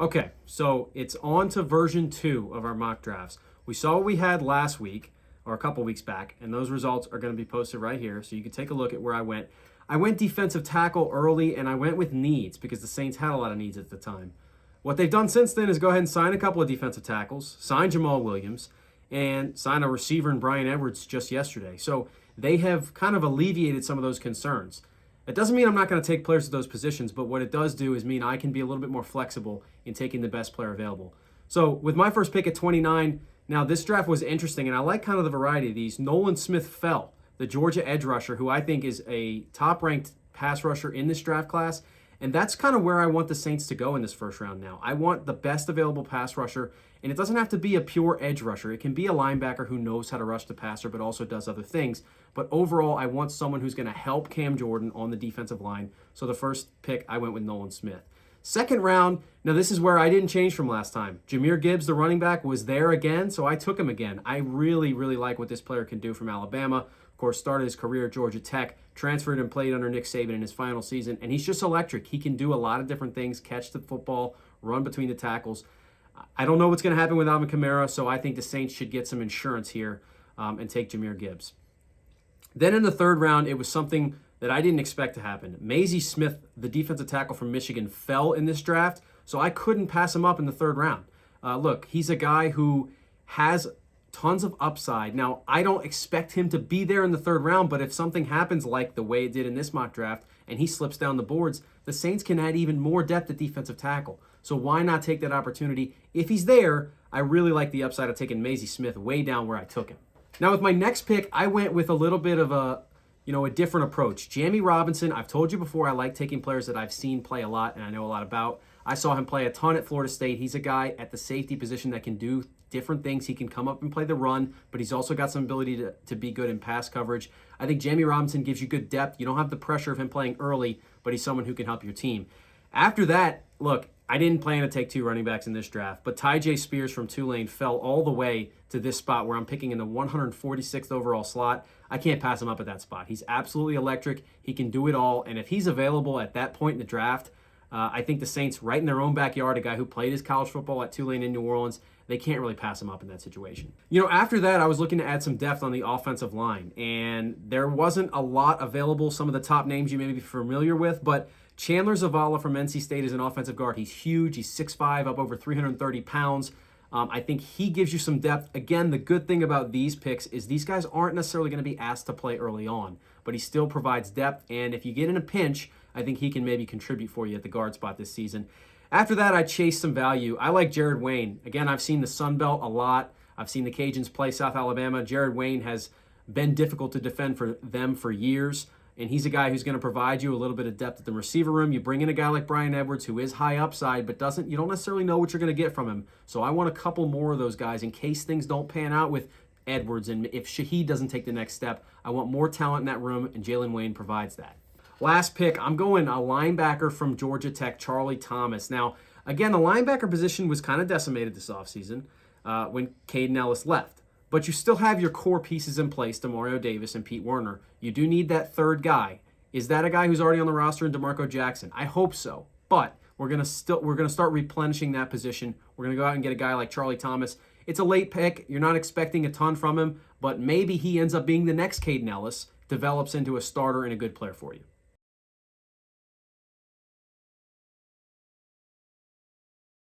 Okay, so it's on to version 2 of our mock drafts. We saw what we had last week, or a couple weeks back, and those results are going to be posted right here, so you can take a look at where I went. I went defensive tackle early, and I went with needs because the Saints had a lot of needs at the time. What they've done since then is go ahead and sign a couple of defensive tackles, sign Jamal Williams, and sign a receiver in Brian Edwards just yesterday. So they have kind of alleviated some of those concerns. It doesn't mean I'm not going to take players at those positions, but what it does do is mean I can be a little bit more flexible in taking the best player available. So with my first pick at 29, now this draft was interesting, and I like kind of the variety of these. Nolan Smith fell, the Georgia edge rusher, who I think is a top-ranked pass rusher in this draft class, and that's kind of where I want the Saints to go in this first round now. I want the best available pass rusher, and it doesn't have to be a pure edge rusher. It can be a linebacker who knows how to rush the passer but also does other things. But overall, I want someone who's going to help Cam Jordan on the defensive line. So the first pick, I went with Nolan Smith. Second round, now this is where I didn't change from last time. Jahmyr Gibbs, the running back, was there again, so I took him again. I really, really like what this player can do from Alabama. Of course, started his career at Georgia Tech, transferred and played under Nick Saban in his final season, and he's just electric. He can do a lot of different things, catch the football, run between the tackles. I don't know what's going to happen with Alvin Kamara, so I think the Saints should get some insurance here and take Jahmyr Gibbs. Then in the third round, it was something that I didn't expect to happen. Mazi Smith, the defensive tackle from Michigan, fell in this draft, so I couldn't pass him up in the third round. Look, he's a guy who has tons of upside. Now, I don't expect him to be there in the third round, but if something happens like the way it did in this mock draft and he slips down the boards, the Saints can add even more depth at defensive tackle. So why not take that opportunity? If he's there, I really like the upside of taking Mazi Smith way down where I took him. Now, with my next pick, I went with a little bit of a different approach. Jamie Robinson, I've told you before, I like taking players that I've seen play a lot and I know a lot about. I saw him play a ton at Florida State. He's a guy at the safety position that can do different things. He can come up and play the run, but he's also got some ability to be good in pass coverage. I think Jamie Robinson gives you good depth. You don't have the pressure of him playing early, but he's someone who can help your team. After that, look, I didn't plan to take 2 running backs in this draft, but Tyjae Spears from Tulane fell all the way to this spot where I'm picking in the 146th overall slot. I can't pass him up at that spot. He's absolutely electric. He can do it all, and if he's available at that point in the draft, I think the Saints, right in their own backyard, a guy who played his college football at Tulane in New Orleans, they can't really pass him up in that situation. After that, I was looking to add some depth on the offensive line, and there wasn't a lot available. Some of the top names you may be familiar with, but Chandler Zavala from NC State is an offensive guard. He's huge. He's 6'5", up over 330 pounds. I think he gives you some depth. Again, the good thing about these picks is these guys aren't necessarily going to be asked to play early on, but he still provides depth, and if you get in a pinch, I think he can maybe contribute for you at the guard spot this season. After that, I chased some value. I like Jared Wayne. Again, I've seen the Sun Belt a lot. I've seen the Cajuns play South Alabama. Jared Wayne has been difficult to defend for them for years, and he's a guy who's going to provide you a little bit of depth at the receiver room. You bring in a guy like Brian Edwards, who is high upside, but you don't necessarily know what you're going to get from him. So I want a couple more of those guys in case things don't pan out with Edwards, and if Shaheed doesn't take the next step, I want more talent in that room, and Jalen Wayne provides that. Last pick, I'm going a linebacker from Georgia Tech, Charlie Thomas. Now, again, the linebacker position was kind of decimated this offseason when Caden Ellis left. But you still have your core pieces in place, DeMario Davis and Pete Werner. You do need that third guy. Is that a guy who's already on the roster in DeMarco Jackson? I hope so. But we're gonna start replenishing that position. We're gonna go out and get a guy like Charlie Thomas. It's a late pick. You're not expecting a ton from him, but maybe he ends up being the next Caden Ellis, develops into a starter and a good player for you.